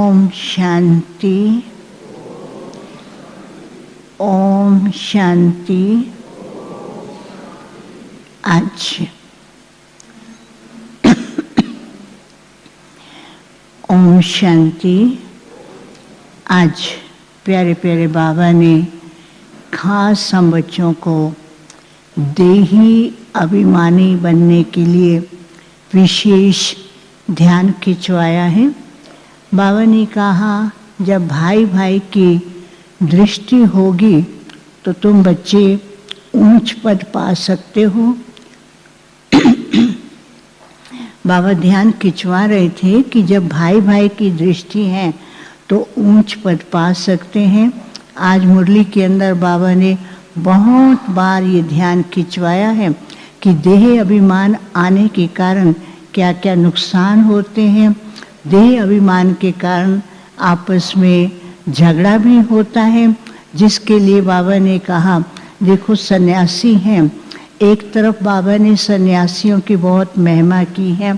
ओम शांति, ओम शांति। आज ओम शांति। आज प्यारे प्यारे बाबा ने खास हम बच्चों को देही अभिमानी बनने के लिए विशेष ध्यान खिंचवाया है। बाबा ने कहा जब भाई भाई की दृष्टि होगी तो तुम बच्चे ऊंच पद पा सकते हो। बाबा ध्यान खिंचवा रहे थे कि जब भाई भाई की दृष्टि है तो ऊंच पद पा सकते हैं। आज मुरली के अंदर बाबा ने बहुत बार ये ध्यान खिंचवाया है कि देह अभिमान आने के कारण क्या क्या नुकसान होते हैं। देह अभिमान के कारण आपस में झगड़ा भी होता है, जिसके लिए बाबा ने कहा देखो सन्यासी हैं। एक तरफ बाबा ने सन्यासियों की बहुत महिमा की है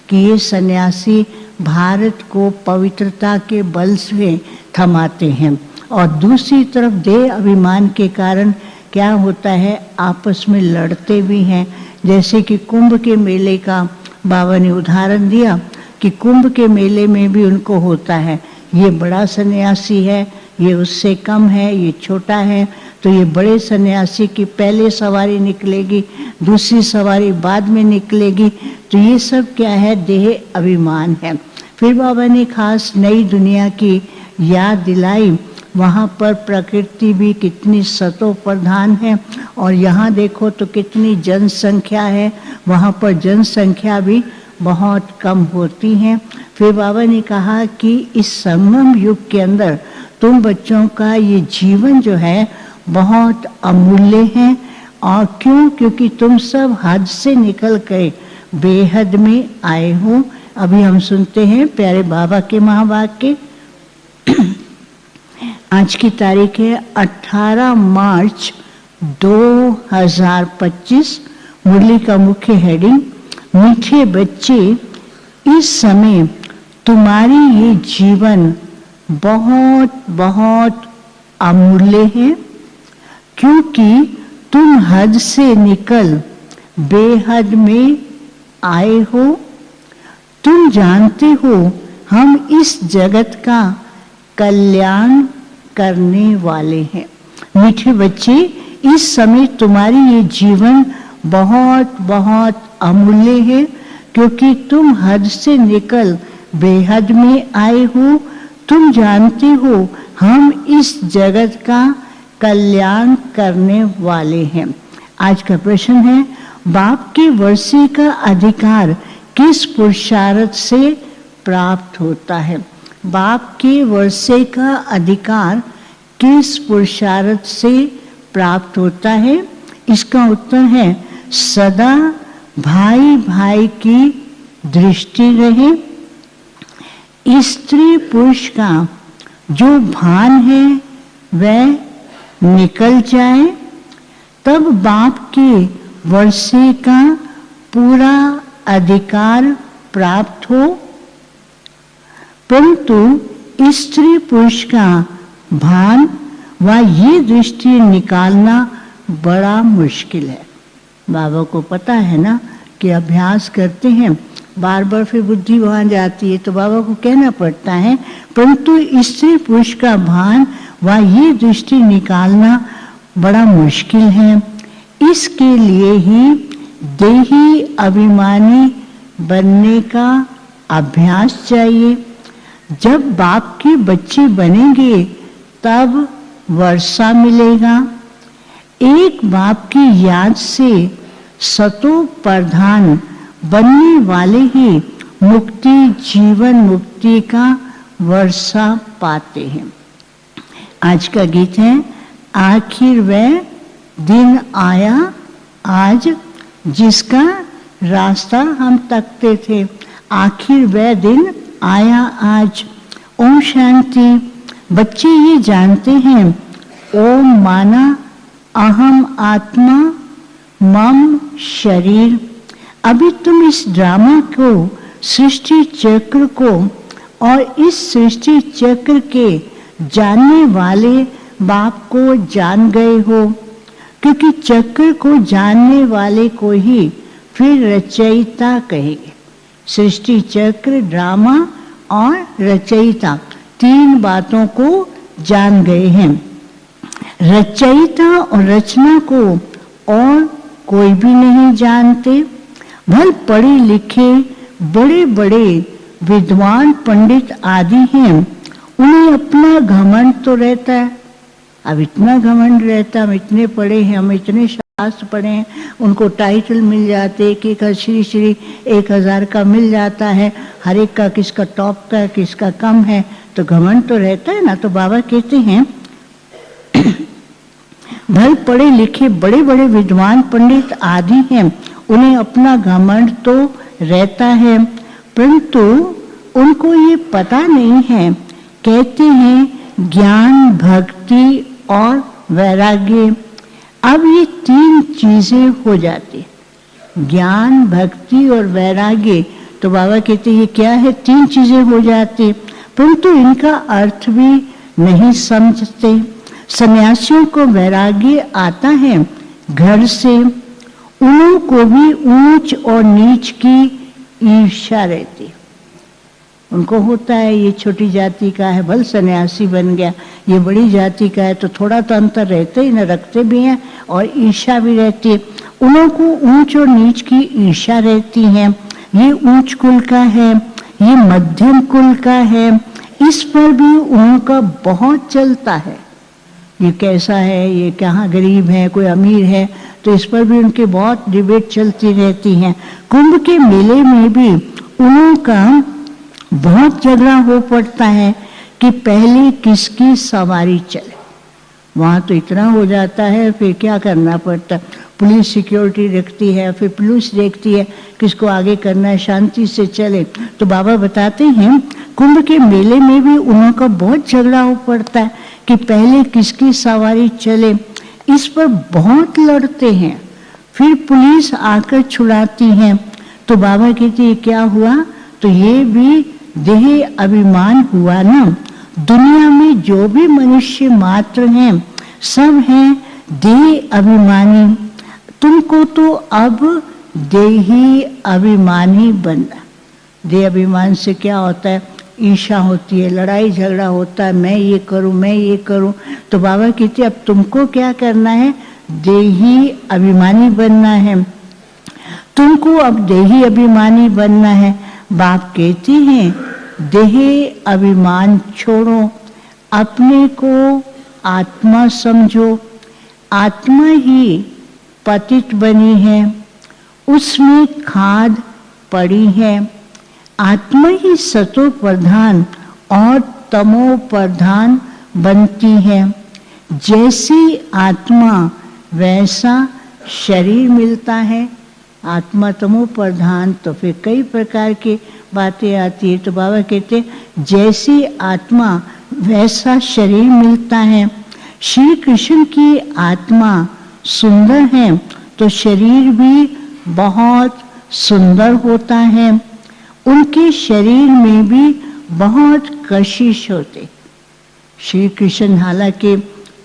कि ये सन्यासी भारत को पवित्रता के बल से थमाते हैं, और दूसरी तरफ देह अभिमान के कारण क्या होता है आपस में लड़ते भी हैं। जैसे कि कुंभ के मेले का बाबा ने उदाहरण दिया कि कुंभ के मेले में भी उनको होता है, ये बड़ा सन्यासी है, ये उससे कम है, ये छोटा है, तो ये बड़े सन्यासी की पहले सवारी निकलेगी, दूसरी सवारी बाद में निकलेगी। तो ये सब क्या है, देह अभिमान है। फिर बाबा ने खास नई दुनिया की याद दिलाई। वहाँ पर प्रकृति भी कितनी सतो प्रधान है, और यहाँ देखो तो कितनी जनसंख्या है, वहाँ पर जनसंख्या भी बहुत कम होती है। फिर बाबा ने कहा कि इस संगम युग के अंदर तुम बच्चों का ये जीवन जो है बहुत अमूल्य है। और क्यों? क्योंकि तुम सब हद से निकल कर बेहद में आए हो। अभी हम सुनते हैं प्यारे बाबा के महावाक्य। आज की तारीख है 18 मार्च 2025। मुरली का मुख्य हेडिंग, मीठे बच्चे इस समय तुम्हारी ये जीवन बहुत बहुत अमूल्य है, क्योंकि तुम हद से निकल बेहद में आए हो। तुम जानते हो हम इस जगत का कल्याण करने वाले हैं। मीठे बच्चे इस समय तुम्हारी ये जीवन बहुत बहुत अमूल्य है, क्योंकि तुम हद से निकल बेहद में आए हो। तुम जानते हो हम इस जगत का कल्याण करने वाले हैं। आज का प्रश्न है, बाप के वर्षे का अधिकार किस पुरुषार्थ से प्राप्त होता है? बाप के वर्षे का अधिकार किस पुरुषार्थ से प्राप्त होता है? इसका उत्तर है सदा भाई भाई की दृष्टि रहे। स्त्री पुरुष का जो भान है वह निकल जाए, तब बाप के वर्षे का पूरा अधिकार प्राप्त हो। परंतु स्त्री पुरुष का भान व ये दृष्टि निकालना बड़ा मुश्किल है। बाबा को पता है ना कि अभ्यास करते हैं, बार बार फिर बुद्धि वहाँ जाती है, तो बाबा को कहना पड़ता है, परंतु स्त्री पुरुष का भान व ये दृष्टि निकालना बड़ा मुश्किल है। इसके लिए ही देही अभिमानी बनने का अभ्यास चाहिए। जब बाप के बच्चे बनेंगे तब वर्षा मिलेगा। एक बाप की याद से सतो प्रधान बनने वाले ही मुक्ति, जीवन मुक्ति का वर्षा पाते हैं। आज का गीत है, आखिर वह दिन आया आज जिसका रास्ता हम तकते थे। आखिर वह दिन आया आज। ओम शांति। बच्चे ये जानते हैं, ओम माना अहम आत्मा मम शरीर। अभी तुम इस ड्रामा को, सृष्टि चक्र को और इस सृष्टि चक्र के जानने वाले बाप को जान गए हो, क्योंकि चक्र को जानने वाले को ही फिर रचयिता कहेंगे। सृष्टि चक्र, ड्रामा और रचयिता, तीन बातों को जान गए हैं। रचयिता और रचना को और कोई भी नहीं जानते। भले पढ़े लिखे बड़े बड़े विद्वान पंडित आदि हैं, उन्हें अपना घमंड तो रहता है। अब इतना घमंड रहता, हम इतने पढ़े हैं, हम इतने शास्त्र पढ़े हैं, उनको टाइटल मिल जाते, एक श्री श्री 1000 का मिल जाता है, हर एक का किसका टॉप का किसका कम है, तो घमंड तो रहता है ना। तो बाबा कहते हैं भले पढ़े लिखे बड़े बड़े विद्वान पंडित आदि हैं, उन्हें अपना घमंड तो रहता है, परंतु उनको ये पता नहीं है। कहते हैं ज्ञान, भक्ति और वैराग्य। अब ये तीन चीजें हो जाती, ज्ञान, भक्ति और वैराग्य। तो बाबा कहते ये क्या है, तीन चीजें हो जाती, परंतु इनका अर्थ भी नहीं समझते। सन्यासियों को वैराग्य आता है घर से, उन्हों को भी ऊंच और नीच की ईर्ष्या रहती। उनको होता है ये छोटी जाति का है, भले सन्यासी बन गया, ये बड़ी जाति का है, तो थोड़ा तो अंतर रहते ही न, रखते भी हैं और ईर्ष्या भी रहती है। उन्हों को ऊंच और नीच की ईर्ष्या रहती है। ये ऊंच कुल का है, ये मध्यम कुल का है, इस पर भी उनका बहुत चलता है। ये कैसा है, ये कहाँ गरीब है, कोई अमीर है, तो इस पर भी उनके बहुत डिबेट चलती रहती हैं। कुंभ के मेले में भी उनका बहुत झगड़ा हो पड़ता है कि पहले किसकी सवारी चले। वहाँ तो इतना हो जाता है, फिर क्या करना पड़ता है, पुलिस सिक्योरिटी रखती है, फिर पुलिस देखती है किसको आगे करना है, शांति से चले। तो बाबा बताते हैं कुंभ के मेले में भी उनका बहुत झगड़ा हो पड़ता है कि पहले किसकी सवारी चले, इस पर बहुत लड़ते हैं। फिर पुलिस आकर छुड़ाती है। तो बाबा कहते हैं क्या हुआ, तो ये भी देह अभिमान हुआ ना। दुनिया में जो भी मनुष्य मात्र हैं सब हैं देह अभिमानी। तुमको तो अब देही अभिमानी बनना। देह अभिमान से क्या होता है, ईर्ष्या होती है, लड़ाई झगड़ा होता है, मैं ये करूं मैं ये करूं। तो बाबा कहते अब तुमको क्या करना है, देही अभिमानी बनना है। तुमको अब देही अभिमानी बनना है। बाप कहते हैं देह अभिमान छोड़ो, अपने को आत्मा समझो। आत्मा ही पतित बनी है, उसमें खाद पड़ी है। आत्मा ही सतो प्रधान और तमो प्रधान बनती है। जैसी आत्मा वैसा शरीर मिलता है। आत्मा तमो प्रधान तो फिर कई प्रकार की बातें आती है। तो बाबा कहते जैसी आत्मा वैसा शरीर मिलता है। श्री कृष्ण की आत्मा सुंदर है तो शरीर भी बहुत सुंदर होता है। उनके शरीर में भी बहुत कशिश होते। श्री कृष्ण हालांकि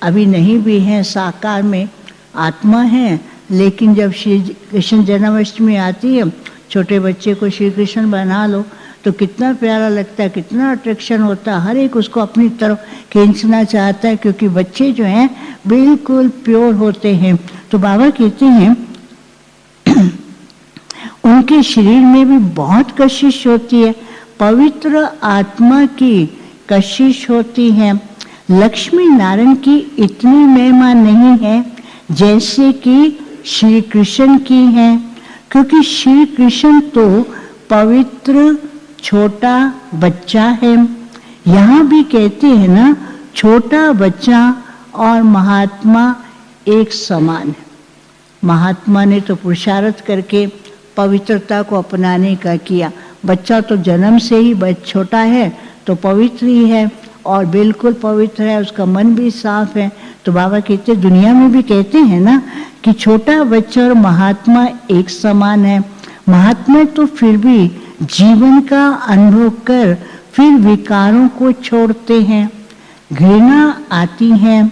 अभी नहीं भी हैं, साकार में आत्मा है, लेकिन जब श्री कृष्ण जन्माष्टमी आती है, छोटे बच्चे को श्री कृष्ण बना लो तो कितना प्यारा लगता है, कितना अट्रैक्शन होता है, हर एक उसको अपनी तरफ खींचना चाहता है, क्योंकि बच्चे जो हैं बिल्कुल प्योर होते हैं। तो बाबा कहते हैं उनके शरीर में भी बहुत कशिश होती है। पवित्र आत्मा की कशिश होती है। लक्ष्मी नारायण की इतनी महिमा नहीं है जैसे कि श्री कृष्ण की है, क्योंकि श्री कृष्ण तो पवित्र छोटा बच्चा है। यहाँ भी कहते हैं ना, छोटा बच्चा और महात्मा एक समान है। महात्मा ने तो पुरुषार्थ करके पवित्रता को अपनाने का किया। बच्चा तो जन्म से ही छोटा है तो पवित्र ही है और बिल्कुल पवित्र है, उसका मन भी साफ है। तो बाबा कहते दुनिया में भी कहते हैं ना कि छोटा बच्चा और महात्मा एक समान है। महात्मा तो फिर भी जीवन का अनुभव कर फिर विकारों को छोड़ते हैं, घृणा आती है।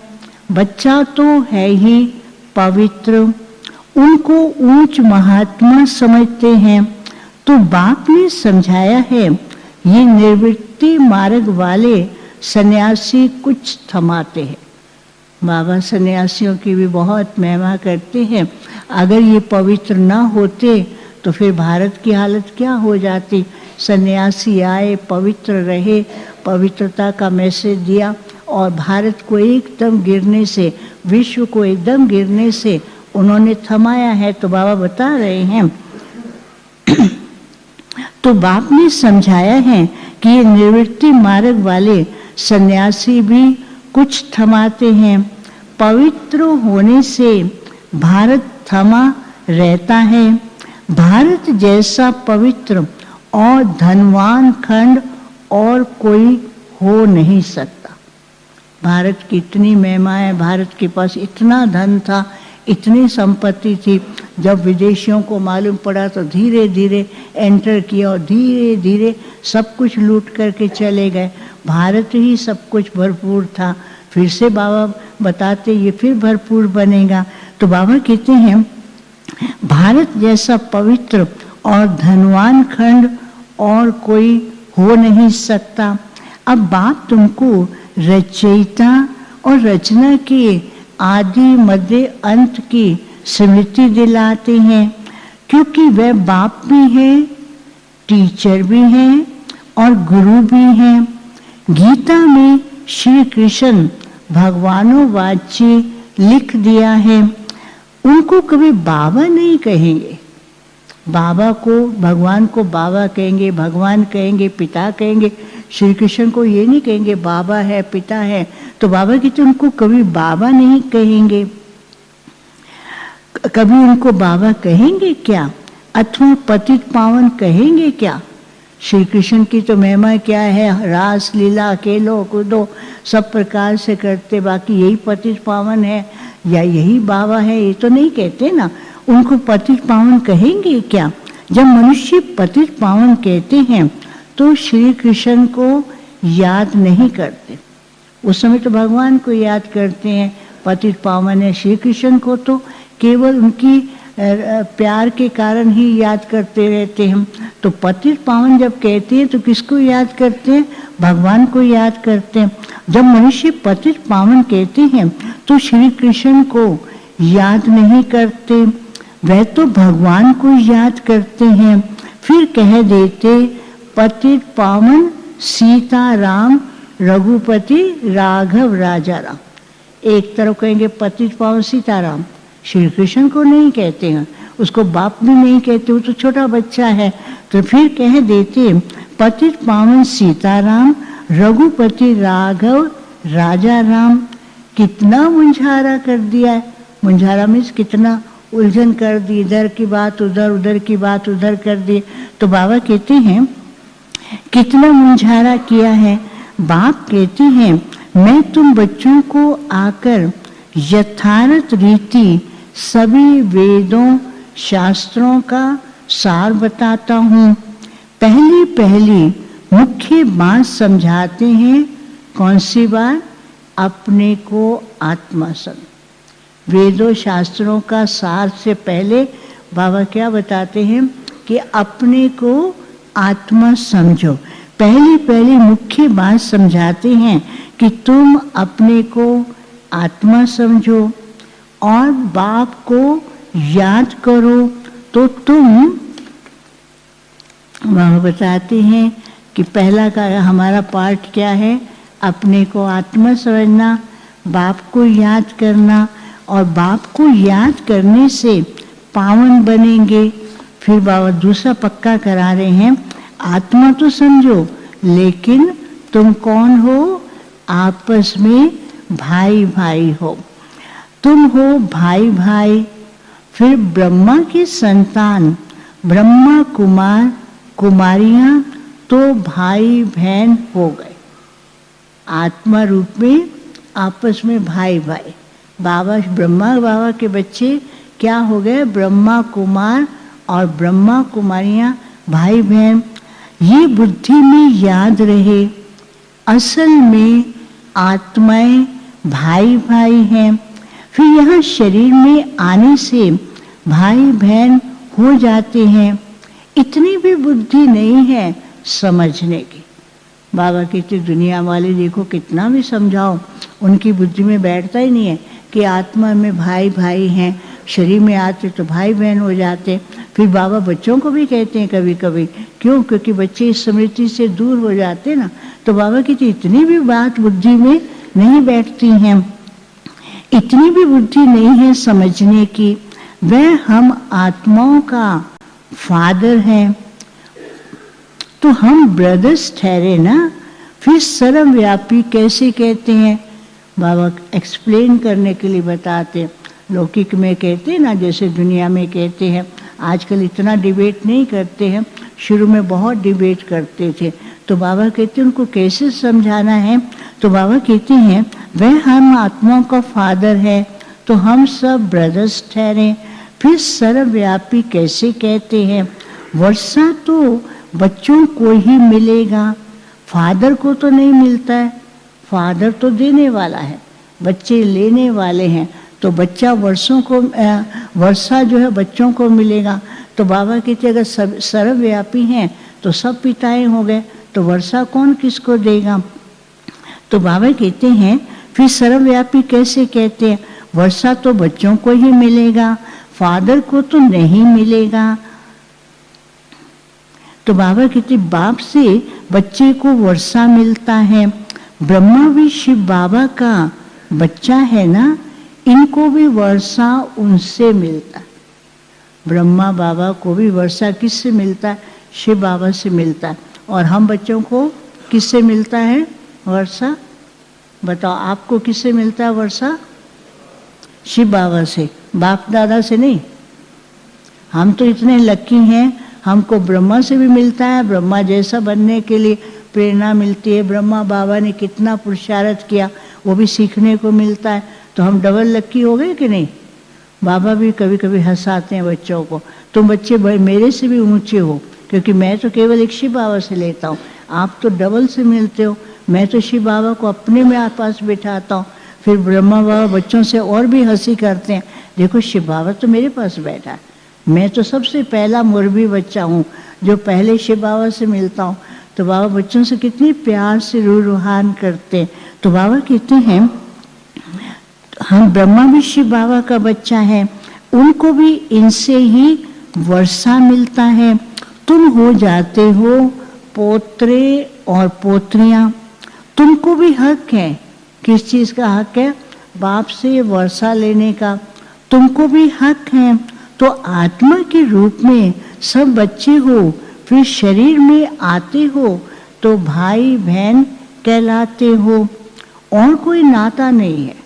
बच्चा तो है ही पवित्र, उनको ऊंच महात्मा समझते हैं। तो बाप ने समझाया है, ये निवृत्ति मार्ग वाले सन्यासी कुछ थमाते हैं। बाबा सन्यासियों की भी बहुत महिमा करते हैं। अगर ये पवित्र ना होते तो फिर भारत की हालत क्या हो जाती। सन्यासी आए, पवित्र रहे, पवित्रता का मैसेज दिया और भारत को एकदम गिरने से, विश्व को एकदम गिरने से उन्होंने थमाया है। तो बाबा बता रहे हैं तो बाप ने समझाया है कि ये निवृत्ति मार्ग वाले सन्यासी भी कुछ थमाते हैं। पवित्र होने से भारत थमा रहता है। भारत जैसा पवित्र और धनवान खंड और कोई हो नहीं सकता। भारत की इतनी महिमा है, भारत के पास इतना धन था, इतनी संपत्ति थी। जब विदेशियों को मालूम पड़ा तो धीरे धीरे एंटर किया और धीरे धीरे सब कुछ लूट करके चले गए। भारत ही सब कुछ भरपूर था। फिर से बाबा बताते ये फिर भरपूर बनेगा। तो बाबा कहते हैं भारत जैसा पवित्र और धनवान खंड और कोई हो नहीं सकता। अब बाप तुमको रचयिता और रचना के आदि मध्य अंत की स्मृति दिलाते हैं, क्योंकि वह बाप भी है, टीचर भी है और गुरु भी है। गीता में श्री कृष्ण भगवानों वाच्य लिख दिया है। उनको कभी बाबा नहीं कहेंगे। बाबा को, भगवान को बाबा कहेंगे, भगवान कहेंगे, पिता कहेंगे। श्री कृष्ण को ये नहीं कहेंगे बाबा है, पिता है। तो बाबा की तो उनको कभी बाबा नहीं कहेंगे। कभी उनको बाबा कहेंगे क्या, अथवा पतित पावन कहेंगे क्या? श्री कृष्ण की तो महिमा क्या है, रास लीला खेलो कूदो सब प्रकार से करते, बाकी यही पतित पावन है या यही बाबा है, ये तो नहीं कहते ना। उनको पतित पावन कहेंगे क्या? जब मनुष्य पतित पावन कहते हैं तो श्री कृष्ण को याद नहीं करते। उस समय तो भगवान को याद करते हैं। पतित पावन है श्री कृष्ण को तो केवल उनकी प्यार के कारण ही याद करते रहते हैं। तो पतित पावन जब कहते हैं तो किसको याद करते हैं? भगवान को याद करते हैं। जब मनुष्य पतित पावन कहते हैं तो श्री कृष्ण को याद नहीं करते, वह तो भगवान को याद करते हैं। फिर कह देते पतित पावन सीताराम रघुपति राघव राजा राम। एक तरफ कहेंगे पतित पावन सीताराम, श्री कृष्ण को नहीं कहते हैं, उसको बाप भी नहीं कहते, वो तो छोटा बच्चा है। तो फिर कह देते पतित पावन सीताराम रघुपति राघव राजा राम। कितना मुंझारा कर दिया है। मुंझारा मीन्स कितना उलझन कर दी, इधर की बात उधर, उधर की बात उधर कर दी। तो बाबा कहते हैं कितना मुंझारा किया है। बाप कहते हैं मैं तुम बच्चों को आकर यथार्थ रीति सभी वेदों शास्त्रों का सार बताता हूँ। पहली पहली मुख्य बात समझाते हैं। कौन सी बात? अपने को आत्मा समझ। वेदों शास्त्रों का सार से पहले बाबा क्या बताते हैं कि अपने को आत्मा समझो। पहली पहली मुख्य बात समझाते हैं कि तुम अपने को आत्मा समझो और बाप को याद करो। तो तुम, बाबा बताते हैं कि पहला का हमारा पार्ट क्या है? अपने को आत्मा समझना, बाप को याद करना, और बाप को याद करने से पावन बनेंगे। फिर बाबा दूसरा पक्का करा रहे हैं, आत्मा तो समझो लेकिन तुम कौन हो? आपस में भाई भाई हो। तुम हो भाई भाई। फिर ब्रह्मा की संतान ब्रह्मा कुमार कुमारियां तो भाई बहन हो गए। आत्मा रूप में आपस में भाई भाई। बाबा ब्रह्मा बाबा के बच्चे क्या हो गए? ब्रह्मा कुमार और ब्रह्मा कुमारियां भाई बहन। ये बुद्धि में याद रहे, असल में आत्माएं भाई भाई हैं। फिर यहाँ शरीर में आने से भाई बहन हो जाते हैं। इतनी भी बुद्धि नहीं है समझने की। बाबा कहते दुनिया वाले देखो कितना भी समझाओ, उनकी बुद्धि में बैठता ही नहीं है कि आत्मा में भाई भाई हैं, शरीर में आते तो भाई बहन हो जाते। फिर बाबा बच्चों को भी कहते हैं कभी कभी, क्यों? क्योंकि बच्चे इस स्मृति से दूर हो जाते ना। तो बाबा कहते इतनी भी बात बुद्धि में नहीं बैठती हैं, इतनी भी बुद्धि नहीं है समझने की। वह हम आत्माओं का फादर हैं, तो हम ब्रदर्स ठहरे ना। फिर सर्वव्यापी कैसे कहते हैं? बाबा एक्सप्लेन करने के लिए बताते। लौकिक में कहते हैं ना, जैसे दुनिया में कहते हैं। आजकल इतना डिबेट नहीं करते हैं, शुरू में बहुत डिबेट करते थे। तो बाबा कहते हैं उनको कैसे समझाना है? तो बाबा कहते हैं वह हम आत्माओं का फादर है, तो हम सब ब्रदर्स ठहरे। फिर सर्वव्यापी कैसे कहते हैं? वर्षा तो बच्चों को ही मिलेगा, फादर को तो नहीं मिलता है। फादर तो देने वाला है, बच्चे लेने वाले हैं। तो बच्चा वर्षों को वर्षा जो है बच्चों को मिलेगा। तो बाबा कहते अगर सब सर्वव्यापी हैं तो सब पिताएं हो गए, तो वर्षा कौन किसको देगा? तो बाबा कहते हैं फिर सर्वव्यापी कैसे कहते हैं? वर्षा तो बच्चों को ही मिलेगा, फादर को तो नहीं मिलेगा। तो बाबा कहते बाप से बच्चे को वर्षा मिलता है। ब्रह्मा भी शिव बाबा का बच्चा है ना, इनको भी वर्षा उनसे मिलता है। ब्रह्मा बाबा को भी वर्षा किससे मिलता है? शिव बाबा से मिलता है। और हम बच्चों को किससे मिलता है वर्षा? बताओ आपको किससे मिलता है वर्षा? शिव बाबा से, बाप दादा से नहीं। हम तो इतने लकी हैं, हमको ब्रह्मा से भी मिलता है। ब्रह्मा जैसा बनने के लिए प्रेरणा मिलती है। ब्रह्मा बाबा ने कितना पुरुषार्थ किया, वो भी सीखने को मिलता है। तो हम डबल लकी हो गए कि नहीं? बाबा भी कभी कभी हंसाते हैं बच्चों को, तुम बच्चे मेरे से भी ऊंचे हो, क्योंकि मैं तो केवल एक शिव बाबा से लेता हूँ, आप तो डबल से मिलते हो। मैं तो शिव बाबा को अपने में पास बिठाता हूँ। फिर ब्रह्मा बाबा बच्चों से और भी हंसी करते हैं, देखो शिव बाबा तो मेरे पास बैठा है, मैं तो सबसे पहला मुरबी बच्चा हूँ जो पहले शिव बाबा से मिलता हूँ। तो बाबा बच्चों से कितनी प्यार से रूहान करते हैं। तो बाबा कहते हैं हम ब्रह्मा भी शिव बाबा का बच्चा है, उनको भी इनसे ही वर्षा मिलता है। तुम हो जाते हो पोत्रे और पोत्रियां, तुमको भी हक है। किस चीज़ का हक है? बाप से वर्षा लेने का तुमको भी हक है। तो आत्मा के रूप में सब बच्चे हो, फिर शरीर में आते हो तो भाई बहन कहलाते हो, और कोई नाता नहीं है।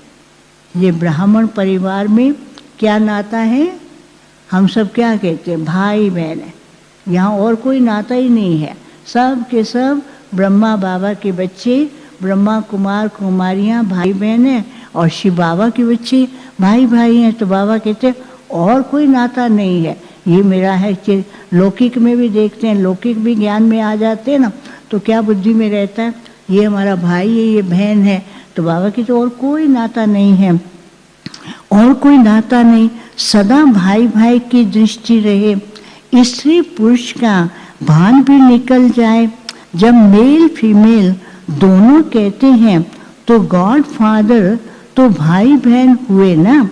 ये ब्राह्मण परिवार में क्या नाता है? हम सब क्या कहते हैं? भाई बहन है। यहाँ और कोई नाता ही नहीं है। सब के सब ब्रह्मा बाबा के बच्चे, ब्रह्मा कुमार कुमारियाँ भाई बहन हैं, और शिव बाबा के बच्चे भाई भाई हैं। तो बाबा कहते हैं और कोई नाता नहीं है, ये मेरा है। लौकिक में भी देखते हैं, लौकिक भी ज्ञान में आ जाते हैं ना, तो क्या बुद्धि में रहता है? ये हमारा भाई है, ये बहन है। तो बाबा की तो और कोई नाता नहीं है, और कोई नाता नहीं। सदा भाई भाई की दृष्टि रहे। स्त्री पुरुष का भान भी निकल जाए। जब मेल फीमेल दोनों कहते हैं तो गॉड फादर तो भाई बहन हुए ना।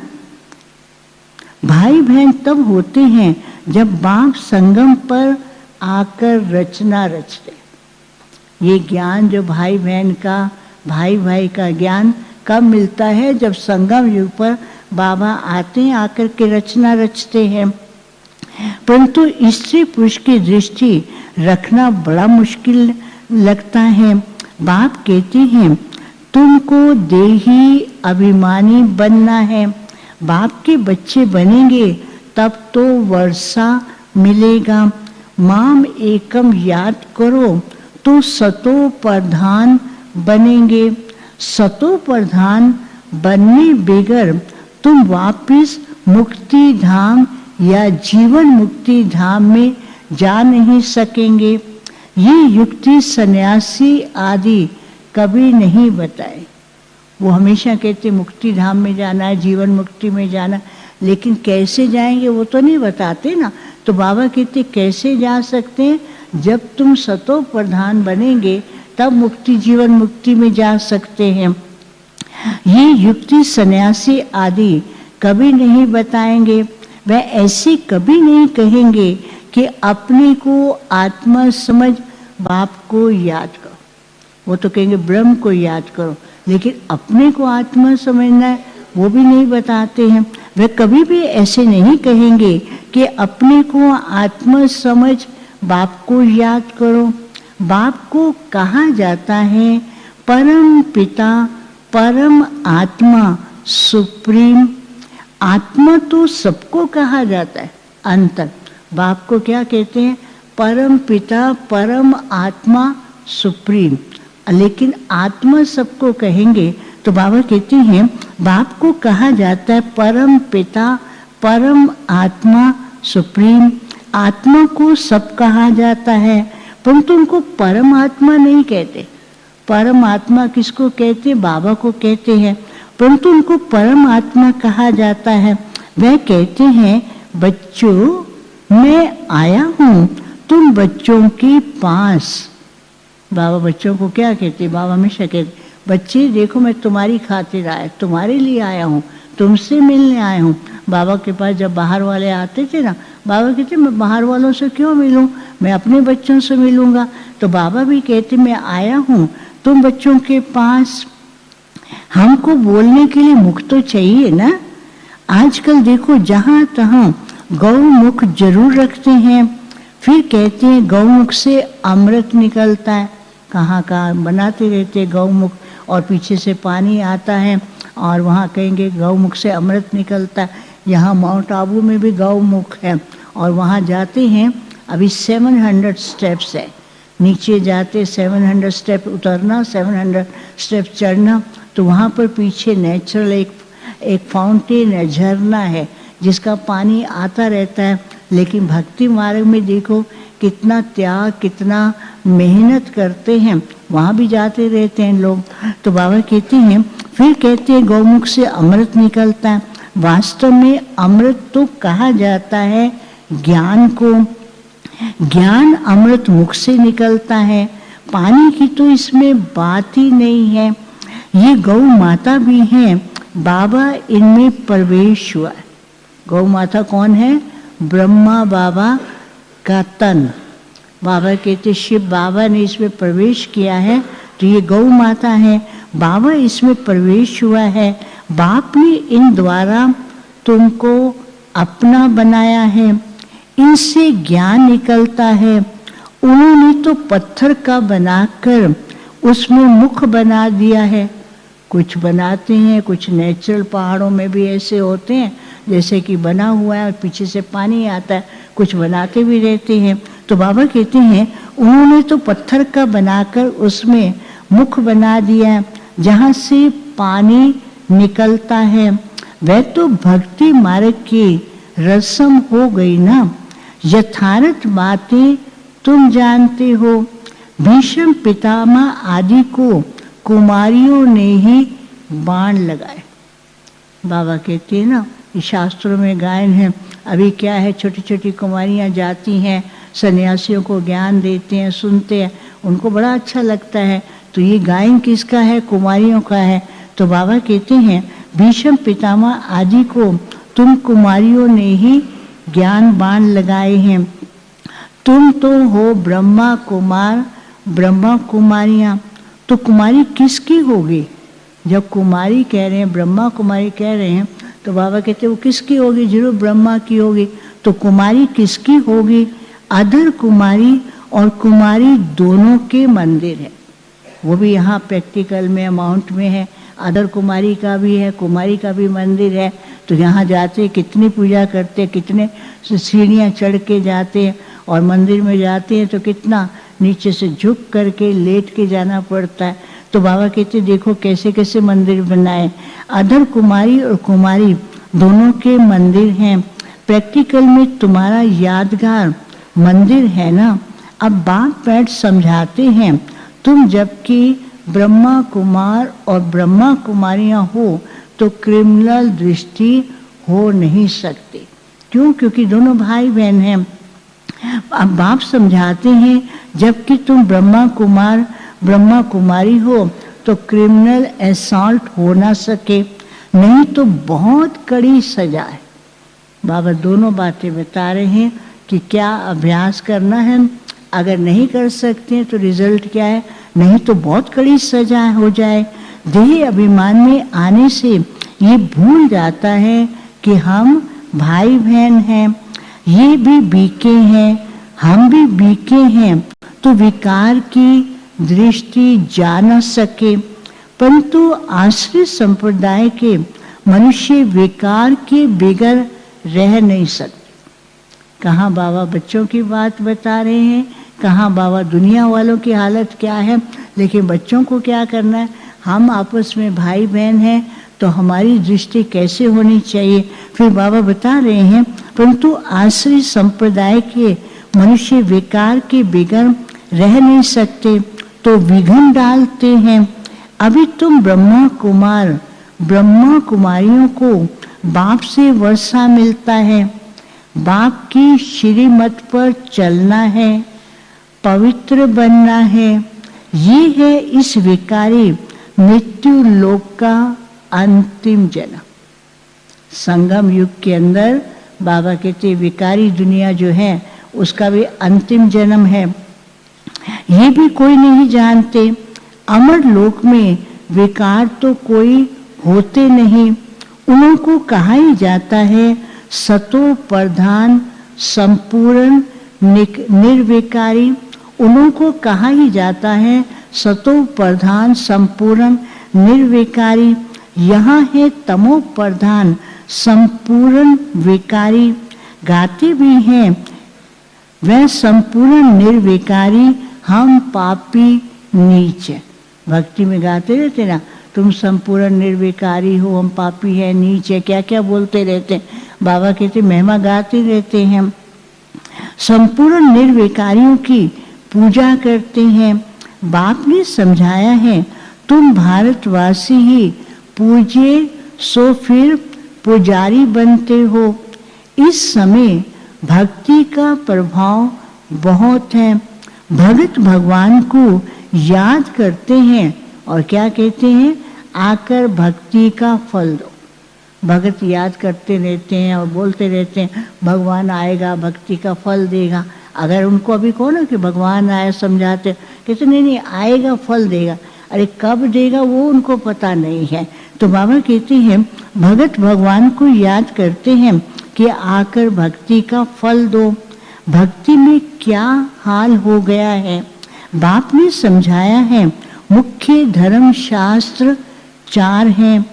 भाई बहन तब होते हैं जब बाप संगम पर आकर रचना रचते। ये ज्ञान जो भाई बहन का, भाई भाई का ज्ञान कब मिलता है? जब संगम युग पर बाबा आते हैं, आकर के रचना रचते हैं। परंतु स्त्री पुरुष की दृष्टि रखना बड़ा मुश्किल लगता है। बाप कहते हैं तुमको देही अभिमानी बनना है। बाप के बच्चे बनेंगे तब तो वर्षा मिलेगा। माम एकम याद करो तो सतो प्रधान बनेंगे। सतो प्रधान बनने बगैर तुम वापिस मुक्ति धाम या जीवन मुक्ति धाम में जा नहीं सकेंगे। ये युक्ति सन्यासी आदि कभी नहीं बताए। वो हमेशा कहते मुक्ति धाम में जाना है, जीवन मुक्ति में जाना, लेकिन कैसे जाएंगे वो तो नहीं बताते ना। तो बाबा कहते कैसे जा सकते हैं, जब तुम सतो प्रधान बनेंगे तब मुक्ति जीवन मुक्ति में जा सकते हैं। ये युक्ति सन्यासी आदि कभी नहीं बताएंगे। वह ऐसे कभी नहीं कहेंगे कि अपने को आत्मा समझ बाप को याद करो। वो तो कहेंगे ब्रह्म को याद करो, लेकिन अपने को आत्मा समझना है वो भी नहीं बताते हैं। वे कभी भी ऐसे नहीं कहेंगे कि अपने को आत्मा समझ बाप को याद करो। बाप को कहा जाता है परम पिता, परम आत्मा, सुप्रीम। आत्मा तो सबको कहा जाता है, अंतर। बाप को क्या कहते हैं? परम पिता, परम आत्मा, सुप्रीम। लेकिन आत्मा सबको कहेंगे तो बाबा कहते हैं बाप को कहा जाता है परम पिता, परम आत्मा, सुप्रीम। आत्मा को सब कहा जाता है, परंतु उनको परम आत्मा नहीं कहते। परम आत्मा किसको कहते? बाबा को कहते हैं, परंतु उनको परम आत्मा कहा जाता है। वह कहते हैं बच्चों मैं आया हूँ तुम बच्चों के पास। बाबा बच्चों को क्या कहते? बाबा हमेशा कहते बच्चे देखो मैं तुम्हारी खातिर आया, तुम्हारे लिए आया हूँ, तुमसे मिलने आया हूँ। बाबा के पास जब बाहर वाले आते थे ना, बाबा कहते मैं बाहर वालों से क्यों मिलूं, मैं अपने बच्चों से मिलूंगा। तो बाबा भी कहते मैं आया हूँ तुम बच्चों के पास। हमको बोलने के लिए मुख तो चाहिए ना। आजकल देखो जहाँ तहाँ गौमुख जरूर रखते हैं, फिर कहते हैं गौमुख से अमृत निकलता है। कहाँ कहाँ बनाते रहते गौमुख, और पीछे से पानी आता है और वहाँ कहेंगे गौमुख से अमृत निकलता है। यहाँ माउंट आबू में भी गौमुख है, और वहाँ जाते हैं अभी 700 स्टेप्स है। नीचे जाते 700 स्टेप उतरना, 700 स्टेप चढ़ना, तो वहाँ पर पीछे नेचुरल एक फाउंटेन है, झरना है जिसका पानी आता रहता है। लेकिन भक्ति मार्ग में देखो कितना त्याग, कितना मेहनत करते हैं, वहाँ भी जाते रहते हैं लोग। तो बाबा कहते हैं, फिर कहते हैं गौमुख से अमृत निकलता है। वास्तव में अमृत तो कहा जाता है ज्ञान को। ज्ञान अमृत मुख से निकलता है, पानी की तो इसमें बात ही नहीं है। ये गौ माता भी हैं, बाबा इनमें प्रवेश हुआ है। गौ माता कौन है? ब्रह्मा बाबा का तन। बाबा कहते शिव बाबा ने इसमें प्रवेश किया है, तो ये गौ माता है, बाबा इसमें प्रवेश हुआ है। बाप ने इन द्वारा तुमको अपना बनाया है, इनसे ज्ञान निकलता है। उन्होंने तो पत्थर का बनाकर उसमें मुख बना दिया है। कुछ बनाते हैं, कुछ नेचुरल पहाड़ों में भी ऐसे होते हैं जैसे कि बना हुआ है और पीछे से पानी आता है, कुछ बनाते भी रहते हैं। तो बाबा कहते हैं उन्होंने तो पत्थर का बनाकर उसमें मुख बना दिया जहाँ से पानी निकलता है। वह तो भक्ति मार्ग की रस्म हो गई ना। यथार्थ बातें तुम जानते हो। भीष्म पितामह आदि को कुमारियों ने ही बाण लगाए। बाबा कहते हैं ना, शास्त्रों में गायन है। अभी क्या है, छोटी छोटी कुमारियाँ जाती हैं, सन्यासियों को ज्ञान देते हैं, सुनते हैं, उनको बड़ा अच्छा लगता है। तो ये गायन किसका है? कुमारियों का है। तो बाबा कहते हैं भीष्म पितामह आदि को तुम कुमारियों ने ही ज्ञान बाण लगाए हैं। तुम तो हो ब्रह्मा कुमार, ब्रह्मा कुमारियाँ। तो कुमारी किसकी होगी? जब कुमारी कह रहे हैं, ब्रह्मा कुमारी कह रहे हैं, तो बाबा कहते हैं वो किसकी होगी? जरूर ब्रह्मा की होगी। तो कुमारी किसकी होगी? अधर कुमारी और कुमारी दोनों के मंदिर है। वो भी यहाँ प्रैक्टिकल में माउंट में है। अधर कुमारी का भी है, कुमारी का भी मंदिर है। तो यहाँ जाते कितनी पूजा करते, कितने सीढ़ियाँ चढ़ के जाते हैं, और मंदिर में जाते हैं तो कितना नीचे से झुक करके लेट के जाना पड़ता है। तो बाबा कहते देखो कैसे कैसे मंदिर बनाए। अधर कुमारी और कुमारी दोनों के मंदिर हैं। प्रैक्टिकल में तुम्हारा यादगार मंदिर है ना। अब बाप बैठ समझाते हैं, तुम जबकि ब्रह्मा कुमार और ब्रह्मा कुमारियां हो तो क्रिमिनल दृष्टि हो नहीं सकती। क्यों? क्योंकि दोनों भाई बहन हैं। अब बाप समझाते हैं, जबकि तुम ब्रह्मा कुमार ब्रह्मा कुमारी हो तो क्रिमिनल असॉल्ट हो ना सके, नहीं तो बहुत कड़ी सजा है। बाबा दोनों बातें बता रहे हैं कि क्या अभ्यास करना है, अगर नहीं कर सकते हैं तो रिजल्ट क्या है, नहीं तो बहुत कड़ी सजा हो जाए। देह अभिमान में आने से ये भूल जाता है कि हम भाई बहन हैं, ये भी बीके हैं, हम भी बीके हैं, तो विकार की दृष्टि जा न सके। परंतु आश्रित संप्रदाय के मनुष्य विकार के बगैर रह नहीं सकते। कहाँ बाबा बच्चों की बात बता रहे हैं, कहाँ बाबा दुनिया वालों की हालत क्या है, लेकिन बच्चों को क्या करना है, हम आपस में भाई बहन हैं तो हमारी दृष्टि कैसे होनी चाहिए। फिर बाबा बता रहे हैं, परंतु आश्रित संप्रदाय के मनुष्य विकार के बगैर रह नहीं सकते तो विघ्न डालते हैं। अभी तुम ब्रह्मा कुमार ब्रह्मा कुमारियों को बाप से वर्षा मिलता है, बाप की श्रीमत पर चलना है, पवित्र बनना है। ये है इस विकारी मृत्यु लोक का अंतिम जन्म। संगम युग के अंदर बाबा कहते विकारी दुनिया जो है उसका भी अंतिम जन्म है। ये भी कोई नहीं जानते। अमर लोक में विकार तो कोई होते नहीं, उनको कहा ही जाता है सतो प्रधान संपूर्ण निर्विकारी। उनको कहा ही जाता है सतो प्रधान संपूर्ण निर्विकारी। यहाँ है तमो प्रधान संपूर्ण विकारी। गाते भी हैं वह संपूर्ण निर्विकारी, हम पापी नीच। भक्ति में गाते रहते ना, तुम संपूर्ण निर्विकारी हो, हम पापी है, नीच है, क्या क्या बोलते रहते। बाबा कहते महिमा गाते रहते हैं। संपूर्ण निर्विकारियों की पूजा करते हैं। बाप ने समझाया है, तुम भारतवासी ही पूजे सो फिर पुजारी बनते हो। इस समय भक्ति का प्रभाव बहुत है। भगत भगवान को याद करते हैं और क्या कहते हैं, आकर भक्ति का फल दो। भगत याद करते रहते हैं और बोलते रहते हैं भगवान आएगा, भक्ति का फल देगा। अगर उनको अभी कहो ना कि भगवान आया, समझाते, कहते नहीं नहीं आएगा, फल देगा। अरे कब देगा वो उनको पता नहीं है। तो बाबा कहते हैं भगत भगवान को याद करते हैं कि आकर भक्ति का फल दो। भक्ति में क्या हाल हो गया है, बाप ने समझाया है। मुख्य धर्म शास्त्र 4 हैं।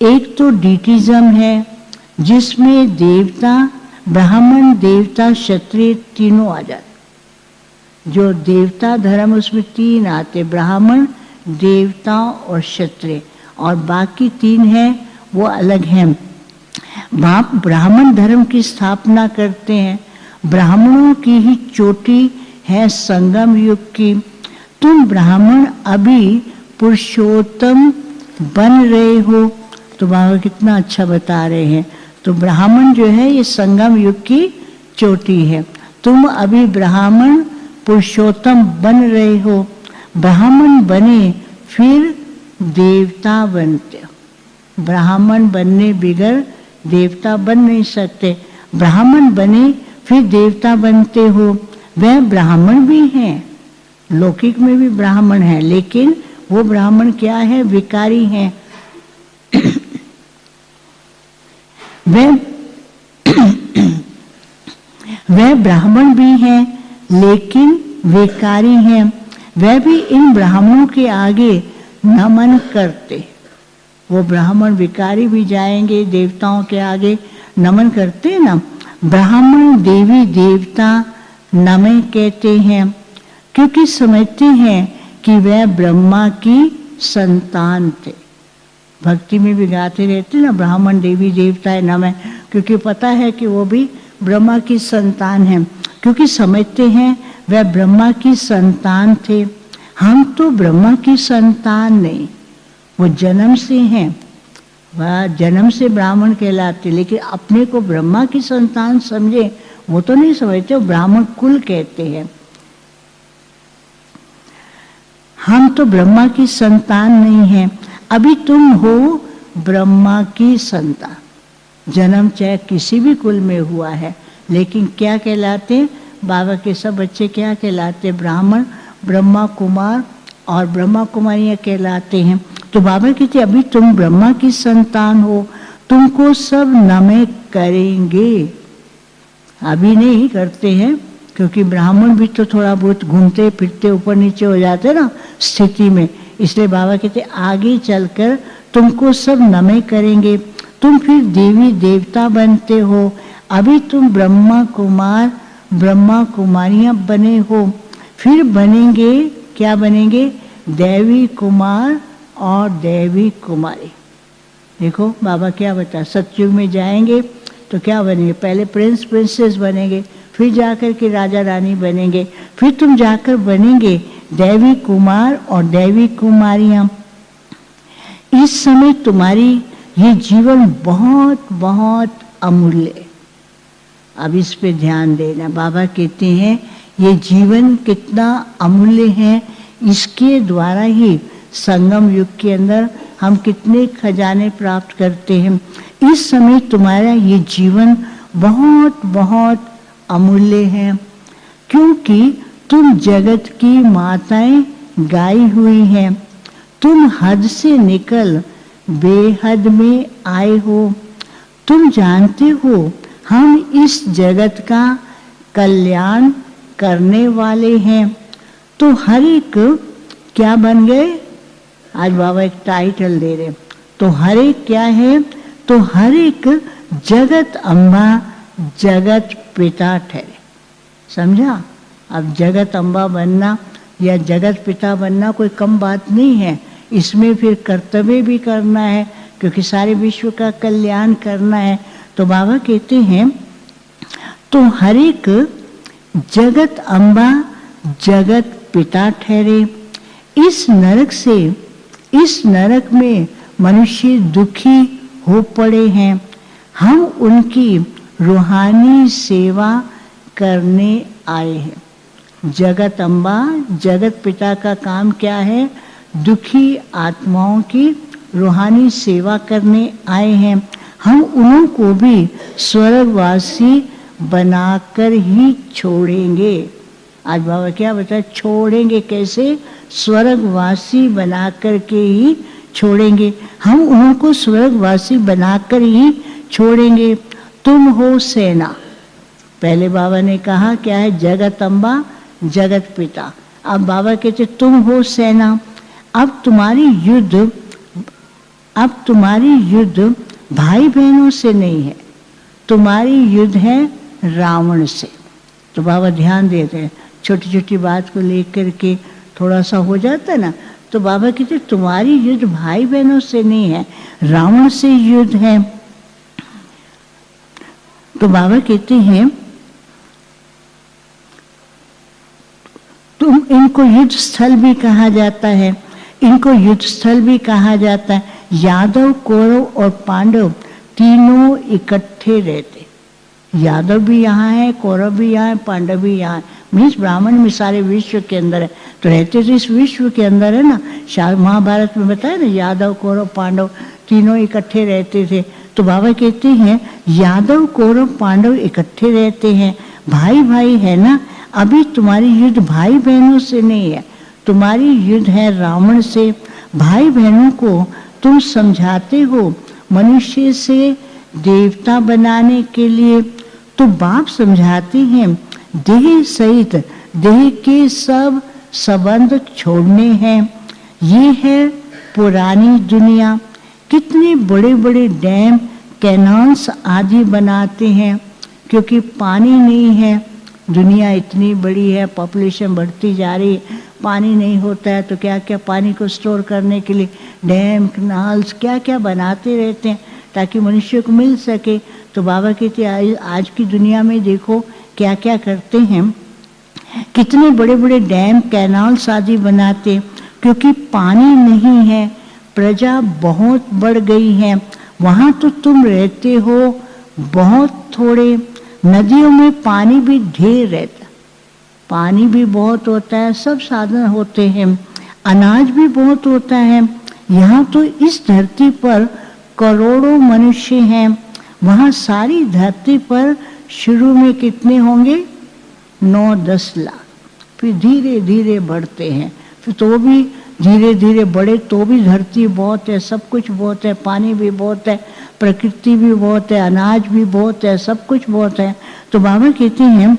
एक तो डीटिज्म है जिसमें देवता ब्राह्मण देवता क्षत्रिय तीनों आ जाते। जो देवता धर्म उसमें 3 आते, ब्राह्मण देवता और क्षत्रिय, और बाकी 3 हैं वो अलग हैं। बाप ब्राह्मण धर्म की स्थापना करते हैं। ब्राह्मणों की ही चोटी है संगम युग की। तुम ब्राह्मण अभी पुरुषोत्तम बन रहे हो। तो बाबा कितना अच्छा बता रहे हैं। तो ब्राह्मण जो है ये संगम युग की चोटी है। तुम अभी ब्राह्मण पुरुषोत्तम बन रहे हो। ब्राह्मण बने फिर देवता बनते हो। ब्राह्मण बनने बगैर देवता बन नहीं सकते। ब्राह्मण बने फिर देवता बनते हो। वह ब्राह्मण भी हैं, लौकिक में भी ब्राह्मण है, लेकिन वो ब्राह्मण क्या है, विकारी हैं। वह ब्राह्मण भी हैं लेकिन विकारी हैं। वह भी इन ब्राह्मणों के आगे नमन करते। वो ब्राह्मण विकारी भी जाएंगे देवताओं के आगे नमन करते ना। ब्राह्मण देवी देवता नमः कहते हैं क्योंकि समझते हैं कि वह ब्रह्मा की संतान थे। भक्ति में भी गाते रहते ना, ब्राह्मण देवी देवता है नमः, क्योंकि पता है कि वो भी ब्रह्मा की संतान है। क्योंकि समझते हैं वह ब्रह्मा की संतान थे। हम तो ब्रह्मा की संतान नहीं, वो जन्म से हैं, वह जन्म से ब्राह्मण कहलाते, लेकिन अपने को ब्रह्मा की संतान समझे वो तो नहीं समझते, वो ब्राह्मण कुल कहते हैं। हम तो ब्रह्मा की संतान नहीं हैं, अभी तुम हो ब्रह्मा की संतान। जन्म चाहे किसी भी कुल में हुआ है, लेकिन क्या कहलाते? बाबा के सब बच्चे क्या कहलाते? ब्राह्मण, ब्रह्मा कुमार और ब्रह्मा कुमारियाँ कहलाते हैं। तो बाबा कहते अभी तुम ब्रह्मा की संतान हो, तुमको सब नमः करेंगे। अभी नहीं करते हैं, क्योंकि ब्राह्मण भी तो थोड़ा बहुत घूमते फिरते ऊपर नीचे हो जाते ना स्थिति में, इसलिए बाबा कहते आगे चलकर तुमको सब नमः करेंगे, तुम फिर देवी देवता बनते हो। अभी तुम ब्रह्मा कुमार ब्रह्मा कुमारियाँ बने हो, फिर बनेंगे, क्या बनेंगे? देवी कुमार और देवी कुमारी। देखो बाबा क्या बता, सतयुग में जाएंगे तो क्या बनेंगे? पहले प्रिंस प्रिंसेस बनेंगे, फिर जाकर के राजा रानी बनेंगे, फिर तुम जाकर बनेंगे देवी कुमार और देवी कुमारियाँ। इस समय तुम्हारी ये जीवन बहुत बहुत अमूल्य है। अब इस पे ध्यान देना। बाबा कहते हैं ये जीवन कितना अमूल्य है, इसके द्वारा ही संगम युग के अंदर हम कितने खजाने प्राप्त करते हैं। इस समय तुम्हारा ये जीवन बहुत बहुत अमूल्य है, क्योंकि तुम जगत की माताएं गाई हुई हैं। तुम हद से निकल बेहद में आए हो। तुम जानते हो हम इस जगत का कल्याण करने वाले हैं। तो हर एक क्या बन गए? आज बाबा एक टाइटल दे रहे। तो हर एक क्या है? तो हर एक जगत अम्बा जगत पिता ठहरे। समझा? अब जगत अम्बा बनना या जगत पिता बनना कोई कम बात नहीं है। इसमें फिर कर्तव्य भी करना है, क्योंकि सारे विश्व का कल्याण करना है। तो बाबा कहते हैं तो हर एक जगत अम्बा जगत पिता ठहरे। इस नरक से, इस नरक में मनुष्य दुखी हो पड़े हैं। हम उनकी रूहानी सेवा करने आए हैं। जगत अम्बा जगत पिता का काम क्या है? दुखी आत्माओं की रूहानी सेवा करने आए हैं। हम उन्हों को भी स्वर्गवासी बनाकर ही छोड़ेंगे। आज बाबा क्या बताए? छोड़ेंगे कैसे? स्वर्गवासी बनाकर के ही छोड़ेंगे। हम उन्हों को स्वर्गवासी बनाकर ही छोड़ेंगे। तुम हो सेना। पहले बाबा ने कहा क्या है? जगत अम्बा जगत पिता। अब बाबा कहते तुम हो सेना। अब तुम्हारी युद्ध भाई बहनों से नहीं है, तुम्हारी युद्ध है रावण से। तो बाबा ध्यान देते हैं, छोटी छोटी बात को लेकर के थोड़ा सा हो जाता है ना। तो बाबा कहते तुम्हारी युद्ध भाई बहनों से नहीं है, रावण से युद्ध है। तो बाबा कहते हैं तुम, इनको युद्ध स्थल भी कहा जाता है, इनको युद्ध स्थल भी कहा जाता है। यादव कौरव और पांडव तीनों इकट्ठे रहते। यादव भी यहाँ है, कौरव भी यहाँ है, पांडव भी यहाँ है। मीन्स ब्राह्मण में सारे विश्व के अंदर है। तो रहते तो इस विश्व के अंदर है ना। महाभारत में बताया ना, यादव कौरव पांडव तीनों इकट्ठे रहते थे। तो बाबा कहते हैं यादव कौरव पांडव इकट्ठे रहते हैं, भाई भाई है ना। अभी तुम्हारी युद्ध भाई बहनों से नहीं है, तुम्हारी युद्ध है रावण से। भाई बहनों को तुम समझाते हो मनुष्य से देवता बनाने के लिए। तो बाप समझाते हैं देह सहित देह के सब संबंध छोड़ने हैं। ये है पुरानी दुनिया। कितने बड़े बड़े डैम कैनाल्स आदि बनाते हैं, क्योंकि पानी नहीं है। दुनिया इतनी बड़ी है, पॉपुलेशन बढ़ती जा रही है, पानी नहीं होता है। तो क्या क्या पानी को स्टोर करने के लिए डैम कैनाल्स क्या क्या बनाते रहते हैं, ताकि मनुष्य को मिल सके। तो बाबा कहते आज की दुनिया में देखो क्या क्या करते हैं। कितने बड़े बड़े डैम कैनाल्स आदि बनाते, क्योंकि पानी नहीं है, प्रजा बहुत बढ़ गई है। वहाँ तो तुम रहते हो बहुत थोड़े, नदियों में पानी भी ढेर रहता, पानी भी बहुत होता है, सब साधन होते हैं, अनाज भी बहुत होता है। यहाँ तो इस धरती पर करोड़ों मनुष्य हैं, वहाँ सारी धरती पर शुरू में कितने होंगे? 9-10 लाख, फिर धीरे धीरे बढ़ते हैं, फिर तो भी धीरे धीरे बढ़े तो भी धरती बहुत है, सब कुछ बहुत है, पानी भी बहुत है, प्रकृति भी बहुत है, अनाज भी बहुत है, सब कुछ बहुत है। तो बाबा कहते हैं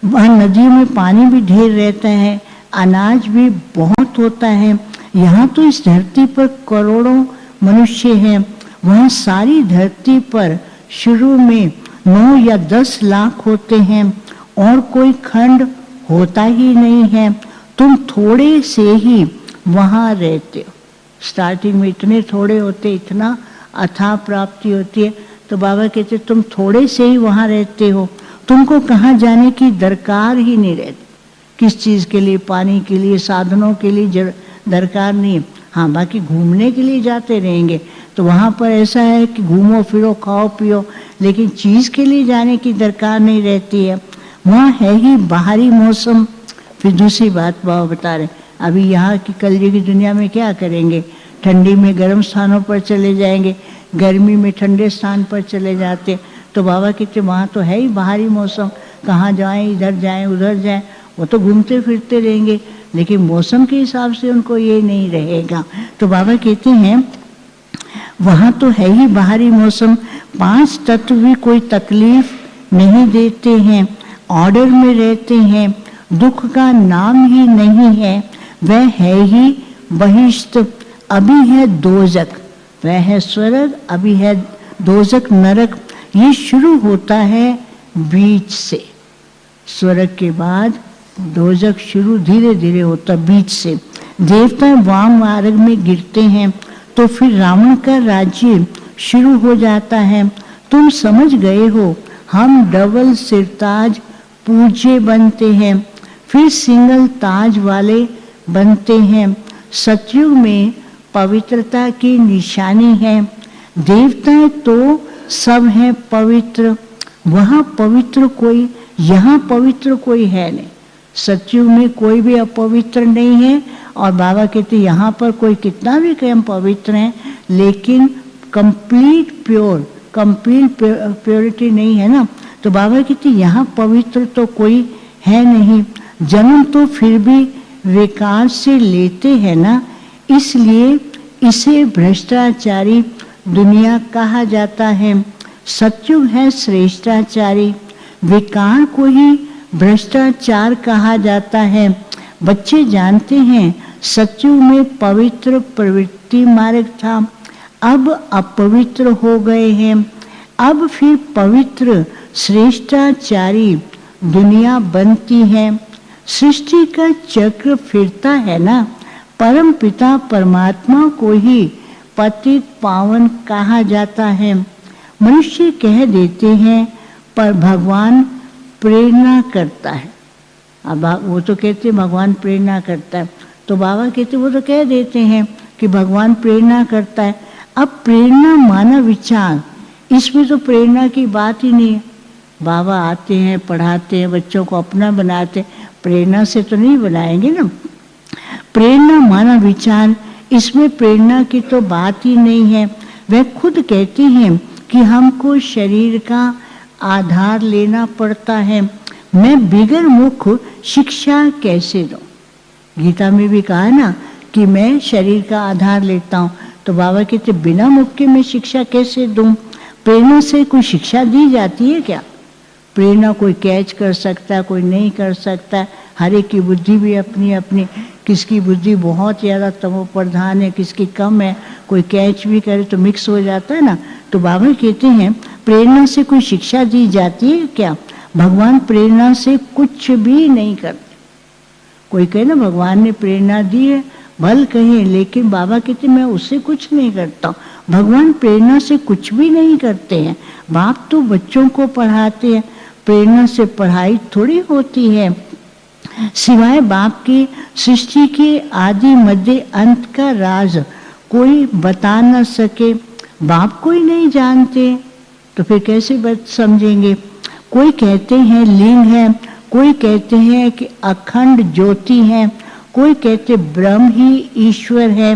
वहाँ नदियों में पानी भी ढेर रहता है, अनाज भी बहुत होता है। यहाँ तो इस धरती पर करोड़ों मनुष्य हैं, वहाँ सारी धरती पर शुरू में 9 या 10 लाख होते हैं, और कोई खंड होता ही नहीं है। तुम थोड़े से ही वहाँ रहते हो, स्टार्टिंग में इतने थोड़े होते, इतना अथाह प्राप्ति होती है। तो बाबा कहते तुम थोड़े से ही वहाँ रहते हो, तुमको कहाँ जाने की दरकार ही नहीं रहती, किस चीज़ के लिए, पानी के लिए, साधनों के लिए दरकार नहीं है। हाँ, बाकी घूमने के लिए जाते रहेंगे, तो वहाँ पर ऐसा है कि घूमो फिरो खाओ पियो, लेकिन चीज़ के लिए जाने की दरकार नहीं रहती है। वहाँ है ही बाहरी मौसम। फिर दूसरी बात बाबा बता रहे, अभी यहाँ की कलयुग की दुनिया में क्या करेंगे, ठंडी में गर्म स्थानों पर चले जाएंगे, गर्मी में ठंडे स्थान पर चले जाते। तो बाबा कहते वहाँ तो है ही बाहरी मौसम, कहाँ जाएं, इधर जाएं उधर जाएं, वो तो घूमते फिरते रहेंगे, लेकिन मौसम के हिसाब से उनको ये नहीं रहेगा। तो बाबा कहते हैं वहाँ तो है ही बाहरी मौसम, 5 तत्व भी कोई तकलीफ नहीं देते हैं, ऑर्डर में रहते हैं, दुख का नाम ही नहीं है, वह है ही बहिष्ठ। अभी है दोजक, वह है स्वर्ग, अभी है दोजक नरक। ये शुरू होता है बीच से, स्वर्ग के बाद दोजक शुरू धीरे धीरे होता बीच से। देवता वाम मार्ग में गिरते हैं, तो फिर रावण का राज्य शुरू हो जाता है। तुम समझ गए हो, हम डबल सिरताज पूज्य बनते हैं, फिर सिंगल ताज वाले बनते हैं। सतयुग में पवित्रता की निशानी है, देवताएं तो सब हैं पवित्र, वहाँ पवित्र कोई, यहाँ पवित्र कोई है नहीं। सतयुग में कोई भी अपवित्र नहीं है, और बाबा कहते यहाँ पर कोई कितना भी कम पवित्र है, लेकिन कंप्लीट प्योर, कंप्लीट प्योरिटी नहीं है ना। तो बाबा कहते यहाँ पवित्र तो कोई है नहीं, जन्म तो फिर भी विकार से लेते हैं ना, इसलिए इसे भ्रष्टाचारी दुनिया कहा जाता है। सतयुग है श्रेष्ठाचारी, विकार को ही भ्रष्टाचार कहा जाता है। बच्चे जानते हैं सतयुग में पवित्र प्रवृत्ति मार्ग था, अब अपवित्र हो गए हैं, अब फिर पवित्र श्रेष्ठाचारी दुनिया बनती है। सृष्टि का चक्र फिरता है ना, परम पिता परमात्मा को ही पतित पावन कहा जाता है। मनुष्य कह देते हैं पर भगवान प्रेरणा करता है। अब वो तो कहते हैं भगवान प्रेरणा करता है, तो बाबा कहते वो तो कह देते हैं कि भगवान प्रेरणा करता है। अब प्रेरणा मानव विचार, इसमें तो प्रेरणा की बात ही नहीं है। बाबा आते हैं, पढ़ाते हैं, बच्चों को अपना बनाते हैं, प्रेरणा से तो नहीं बनाएंगे ना। प्रेरणा मानव विचार, इसमें प्रेरणा की तो बात ही नहीं है। वह खुद कहती हैं कि हमको शरीर का आधार लेना पड़ता है, मैं बिगर मुख शिक्षा कैसे दूं। गीता में भी कहा ना कि मैं शरीर का आधार लेता हूँ, तो बाबा कहते बिना मुख के मैं शिक्षा कैसे दूं। प्रेरणा से कोई शिक्षा दी जाती है क्या? प्रेरणा कोई कैच कर सकता है, कोई नहीं कर सकता। हर एक की बुद्धि भी अपनी अपनी, किसकी बुद्धि बहुत ज़्यादा तमो प्रधान है, किसकी कम है, कोई कैच भी करे तो मिक्स हो जाता है ना। तो बाबा कहते हैं प्रेरणा से कोई शिक्षा दी जाती है क्या? भगवान प्रेरणा से कुछ भी नहीं करते। कोई कहे ना भगवान ने प्रेरणा दी है, भल कहे, लेकिन बाबा कहते मैं उससे कुछ नहीं करता। भगवान प्रेरणा से कुछ भी नहीं करते हैं। बाप तो बच्चों को पढ़ाते हैं, प्रेरणा से पढ़ाई थोड़ी होती है। सिवाय बाप की सृष्टि के आदि मध्य अंत का राज कोई बता न सके। बाप को ही नहीं जानते तो फिर कैसे बात समझेंगे। कोई कहते हैं लिंग है, कोई कहते हैं कि अखंड ज्योति है, कोई कहते ब्रह्म ही ईश्वर है।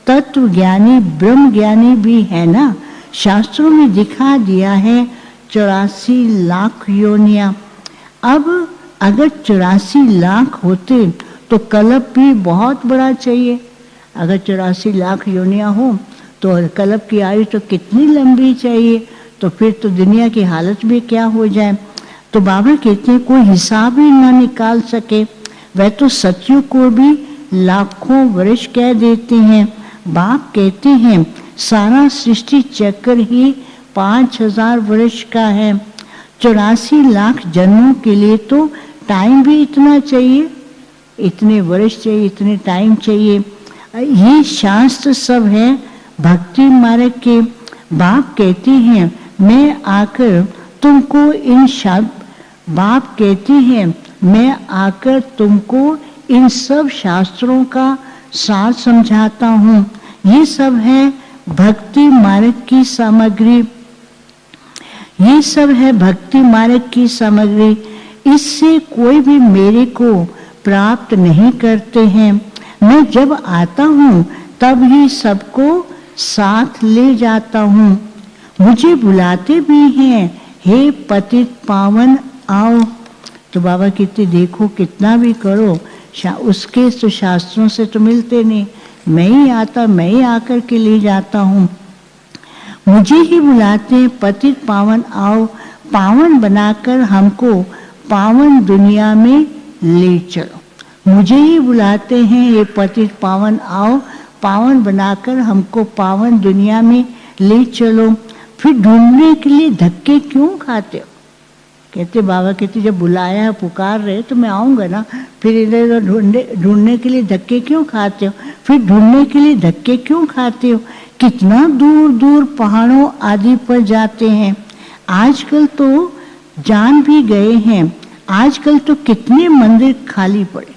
तत्व ज्ञानी ब्रह्म ज्ञानी भी है ना। शास्त्रों में दिखा दिया है 84 लाख योनियां। अब अगर 84 लाख होते तो कल्प भी बहुत बड़ा चाहिए। अगर 84 लाख योनियां हो तो कल्प की आयु तो कितनी लंबी चाहिए। तो फिर तो दुनिया की हालत भी क्या हो जाए। तो बाबा कहते हैं कोई हिसाब ही ना निकाल सके। वह तो सत्यों को भी लाखों वर्ष कह देते हैं। बाप कहते हैं सारा सृष्टि चक्र ही 5000 वर्ष का है। 84 लाख जन्मों के लिए तो टाइम भी इतना चाहिए, इतने वर्ष चाहिए, इतने टाइम चाहिए। ये शास्त्र सब है भक्ति मार्ग के। बाप कहते हैं मैं आकर तुमको इन बाप कहते हैं मैं आकर तुमको इन सब शास्त्रों का सार समझाता हूँ। ये सब है भक्ति मार्ग की सामग्री। ये सब है भक्ति मार्ग की सामग्री। इससे कोई भी मेरे को प्राप्त नहीं करते हैं। मैं जब आता हूँ तब ही सबको साथ ले जाता हूँ। मुझे बुलाते भी हैं, हे पतित पावन आओ। तो बाबा कहते देखो कितना भी करो उसके तो शास्त्रों से तो मिलते नहीं। मैं ही आता, मैं ही आकर के ले जाता हूँ। मुझे ही बुलाते हैं पतित पावन आओ। पावन बनाकर हमको पावन दुनिया में ले चलो। मुझे ही बुलाते हैं ये पतित पावन आओ, पावन बनाकर हमको पावन दुनिया में ले चलो। फिर ढूंढने के लिए धक्के क्यों खाते हो। कहते बाबा कहते जब बुलाया है पुकार रहे तो मैं आऊँगा ना। फिर इधर ढूंढने के लिए धक्के क्यों खाते हो। फिर ढूंढने के लिए धक्के क्यों खाते हो। कितना दूर दूर पहाड़ों आदि पर जाते हैं। आजकल तो जान भी गए हैं। आजकल तो कितने मंदिर खाली पड़े।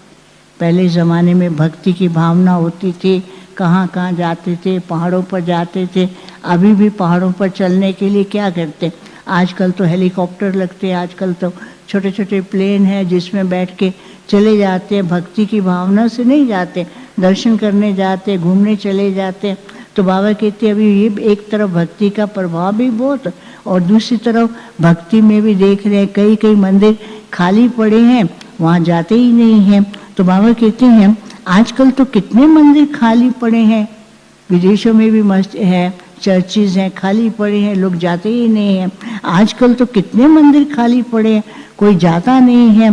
पहले ज़माने में भक्ति की भावना होती थी, कहाँ कहाँ जाते थे, पहाड़ों पर जाते थे। अभी भी पहाड़ों पर चलने के लिए क्या करते, आजकल तो हेलीकॉप्टर लगते हैं, आजकल तो छोटे छोटे प्लेन हैं जिसमें बैठ के चले जाते हैं। भक्ति की भावना से नहीं जाते, दर्शन करने जाते, घूमने चले जाते। तो बाबा कहते अभी ये एक तरफ भक्ति का प्रभाव भी बहुत और दूसरी तरफ भक्ति में भी देख रहे हैं कई कई मंदिर खाली पड़े हैं, वहाँ जाते ही नहीं हैं। तो बाबा कहते हैं आजकल तो कितने मंदिर खाली पड़े हैं। विदेशों में भी मस्त है, चर्चेज हैं, खाली पड़े हैं, लोग जाते ही नहीं हैं। आजकल तो कितने मंदिर खाली पड़े हैं, कोई जाता नहीं है।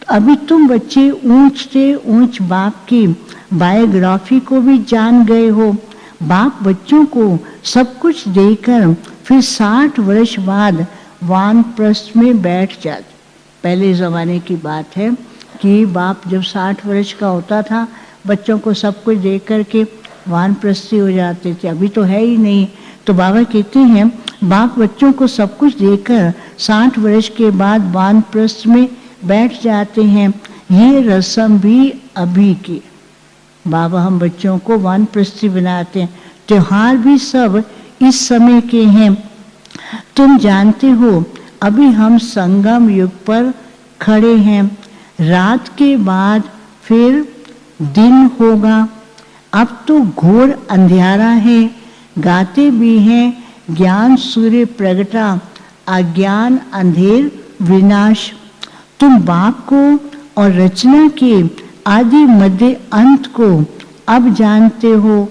अभी तुम बच्चे ऊंच से ऊंच बाप की बायोग्राफी को भी जान गए हो। बाप बच्चों को सब कुछ देकर फिर 60 वर्ष बाद वानप्रस्थ में बैठ जाते। पहले ज़माने की बात है कि बाप जब 60 वर्ष का होता था बच्चों को सब कुछ देख कर के वानप्रस्थी हो जाते थे। अभी तो है ही नहीं। तो बाबा कहते हैं बाप बच्चों को सब कुछ देकर 60 वर्ष के बाद वानप्रस्थ में बैठ जाते हैं। ये रस्म भी अभी की। बाबा हम बच्चों को वानप्रस्थी बनाते हैं। त्योहार भी सब इस समय के हैं। तुम जानते हो अभी हम संगम युग पर खड़े हैं। रात के बाद फिर दिन होगा। अब तो घोर अंधियारा है। गाते भी हैं ज्ञान सूर्य प्रगटा, अज्ञान अंधेर विनाश। तुम बाप को और रचना के आदि मध्य अंत को अब जानते हो।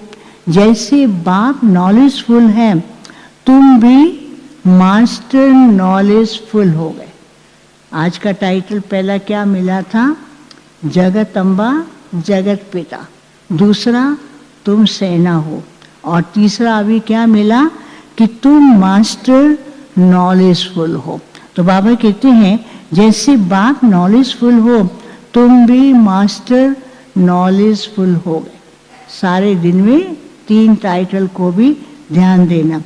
जैसे बाप नॉलेजफुल है, तुम भी मास्टर नॉलेजफुल हो गए। आज का टाइटल पहला क्या मिला था, जगत अम्बा जगत पिता। दूसरा तुम सेना हो। और तीसरा अभी क्या मिला कि तुम मास्टर नॉलेजफुल हो। तो बाबा कहते हैं जैसे बाप नॉलेजफुल हो, तुम भी मास्टर नॉलेजफुल हो गए। सारे दिन में 3 टाइटल को भी ध्यान देना।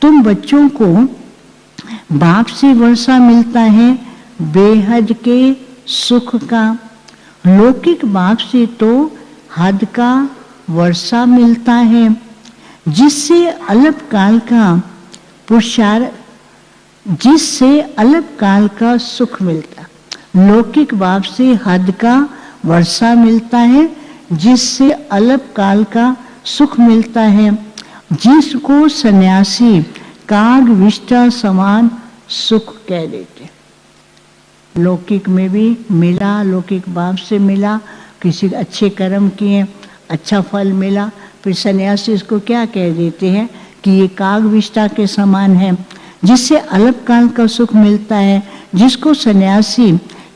तुम बच्चों को बाप से वर्षा मिलता है बेहद के सुख का। लौकिक बाप से तो हद का वर्षा मिलता है, जिससे अल्पकाल का पुरुषार्थ, जिससे अल्पकाल का सुख मिलता। लौकिक बाप से हद का वर्षा मिलता है, जिससे अल्पकाल का सुख मिलता है, जिसको सन्यासी काग विष्टा समान सुख कह देते। लौकिक में भी मिला, लौकिक बाप से मिला, किसी अच्छे कर्म किए, अच्छा फल मिला, फिर सन्यासी इसको क्या कह देते हैं कि ये काग विष्टा के समान है, जिससे अल्पकाल का सुख मिलता है, जिसको सन्यासी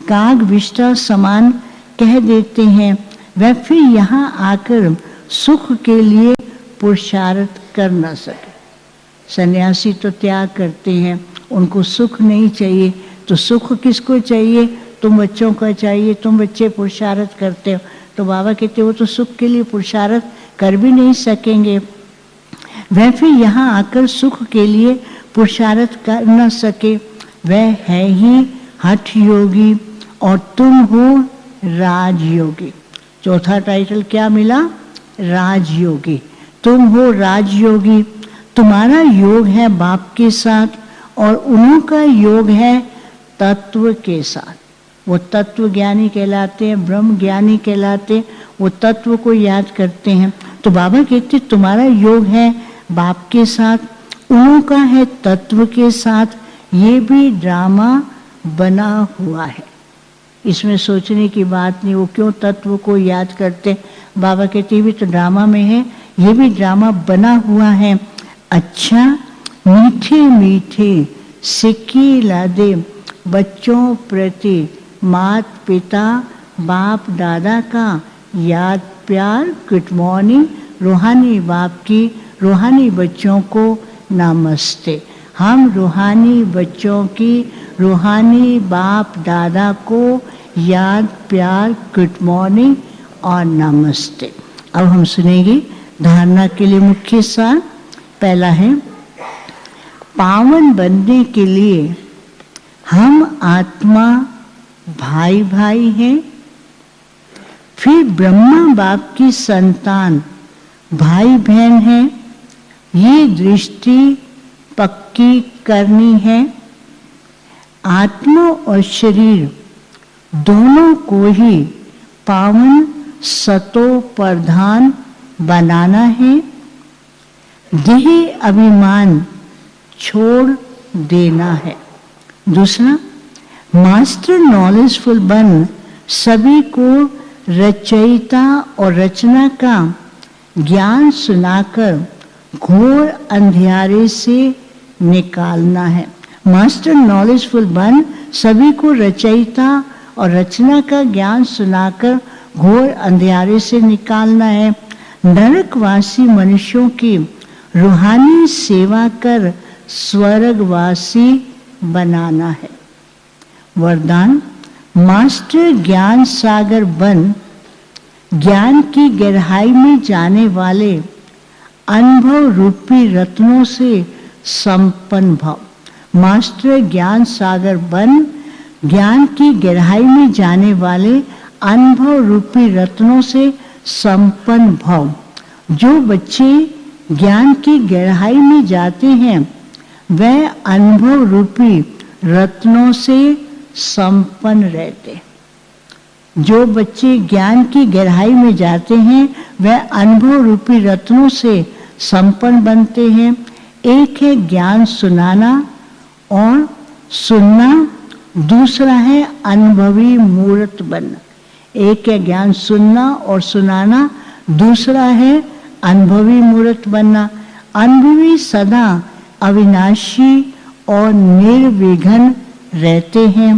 काग विष्टा समान कह देते हैं। वह फिर यहाँ आकर सुख के लिए पुरुषार्थ कर न सके। सन्यासी तो त्याग करते हैं, उनको सुख नहीं चाहिए, तो सुख किसको चाहिए? तुम बच्चों का चाहिए, तुम बच्चे पुरुषार्थ करते हो, तो बाबा कहते वो तो सुख के लिए पुरुषार्थ कर भी नहीं सकेंगे। वह फिर यहाँ आकर सुख के लिए पुरुषार्थ कर न सके, वह है ही हठ योगी और तुम हो राजयोगी। चौथा टाइटल क्या मिला? राजयोगी। तुम हो राजयोगी। तुम्हारा योग है बाप के साथ और उन्हों का योग है तत्व के साथ। वो तत्व ज्ञानी कहलाते हैं, ब्रह्म ज्ञानी कहलाते हैं, वो तत्व को याद करते हैं। तो बाबा कहते तुम्हारा योग है बाप के साथ, उन्हों का है तत्व के साथ। ये भी ड्रामा बना हुआ है, इसमें सोचने की बात नहीं। वो क्यों तत्व को याद करते? बाबा कहते ये भी तो ड्रामा में है, ये भी ड्रामा बना हुआ है। अच्छा मीठे मीठे सिक्के लादे बच्चों प्रति मात पिता बाप दादा का याद प्यार, गुड मॉर्निंग। रूहानी बाप की रूहानी बच्चों को नमस्ते। हम रूहानी बच्चों की रूहानी बाप दादा को याद प्यार, गुड मॉर्निंग और नमस्ते। अब हम सुनेंगे धारणा के लिए मुख्य सार। पहला है पावन बनने के लिए हम आत्मा भाई भाई हैं, फिर ब्रह्मा बाप की संतान भाई बहन हैं। ये दृष्टि पक्की करनी है। आत्मा और शरीर दोनों को ही पावन सतो प्रधान बनाना है। देह अभिमान छोड़ देना है। दूसरा, मास्टर नॉलेजफुल बन सभी को रचयिता और रचना का ज्ञान सुनाकर घोर अंधियारे से निकालना है। मास्टर नॉलेजफुल बन सभी को रचयिता और रचना का ज्ञान सुनाकर घोर अंधियारे से निकालना है। नरकवासी मनुष्यों की रूहानी सेवा कर स्वर्गवासी बनाना है। वरदान, मास्टर ज्ञान सागर बन ज्ञान की गहराई में जाने वाले अनुभव रूपी रत्नों से संपन्न भव। मास्टर ज्ञान सागर बन ज्ञान की गहराई में जाने वाले अनुभव रूपी रत्नों से संपन्न भव। जो बच्चे ज्ञान की गहराई में जाते हैं वह अनुभव रूपी रत्नों से संपन्न रहते। जो बच्चे ज्ञान की गहराई में जाते हैं वह अनुभव रूपी रत्नों से संपन्न बनते हैं। एक है ज्ञान सुनाना और सुनना, दूसरा है अनुभवी मूर्त बनना। एक है ज्ञान सुनना और सुनाना, दूसरा है अनुभवी मूर्त बनना। अनुभवी सदा अविनाशी और निर्विघ्न रहते हैं,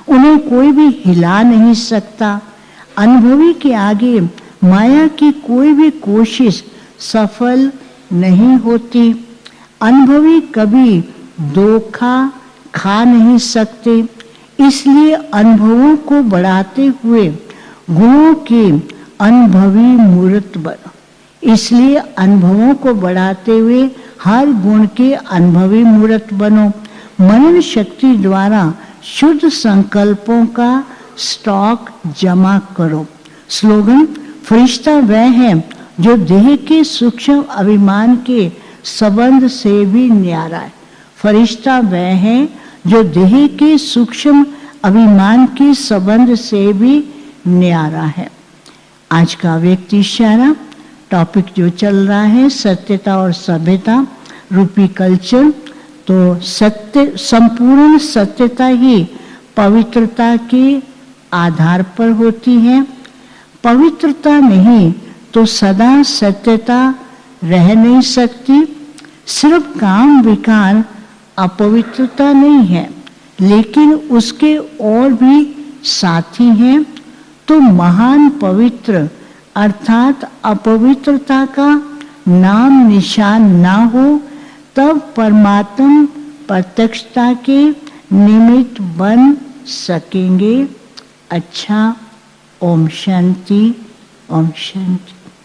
उन्हें कोई भी हिला नहीं सकता। अनुभवी के आगे माया की कोई भी कोशिश सफल नहीं होती। अनुभवी कभी धोखा खा नहीं सकते, इसलिए अनुभवों को बढ़ाते हुए गुणों के अनुभवी मूर्त बनो। इसलिए अनुभवों को बढ़ाते हुए हर गुण के अनुभवी मूर्त बनो। मनन शक्ति द्वारा शुद्ध संकल्पों का स्टॉक जमा करो। स्लोगन, फरिश्ता वह है जो देह के सूक्ष्म अभिमान के संबंध से भी न्यारा है। फरिश्ता वह है जो देह के सूक्ष्म अभिमान के संबंध से भी न्यारा है। आज का व्यक्ति इशारा टॉपिक जो चल रहा है सत्यता और सभ्यता रूपी कल्चर। तो सत्य, संपूर्ण सत्यता ही पवित्रता के आधार पर होती है। पवित्रता नहीं तो सदा सत्यता रह नहीं सकती। सिर्फ काम विकार अपवित्रता नहीं है, लेकिन उसके और भी साथी हैं। तो महान पवित्र अर्थात अपवित्रता का नाम निशान ना हो तब परमात्म प्रत्यक्षता के निमित्त बन सकेंगे। अच्छा, ओम शांति, ओम शांति।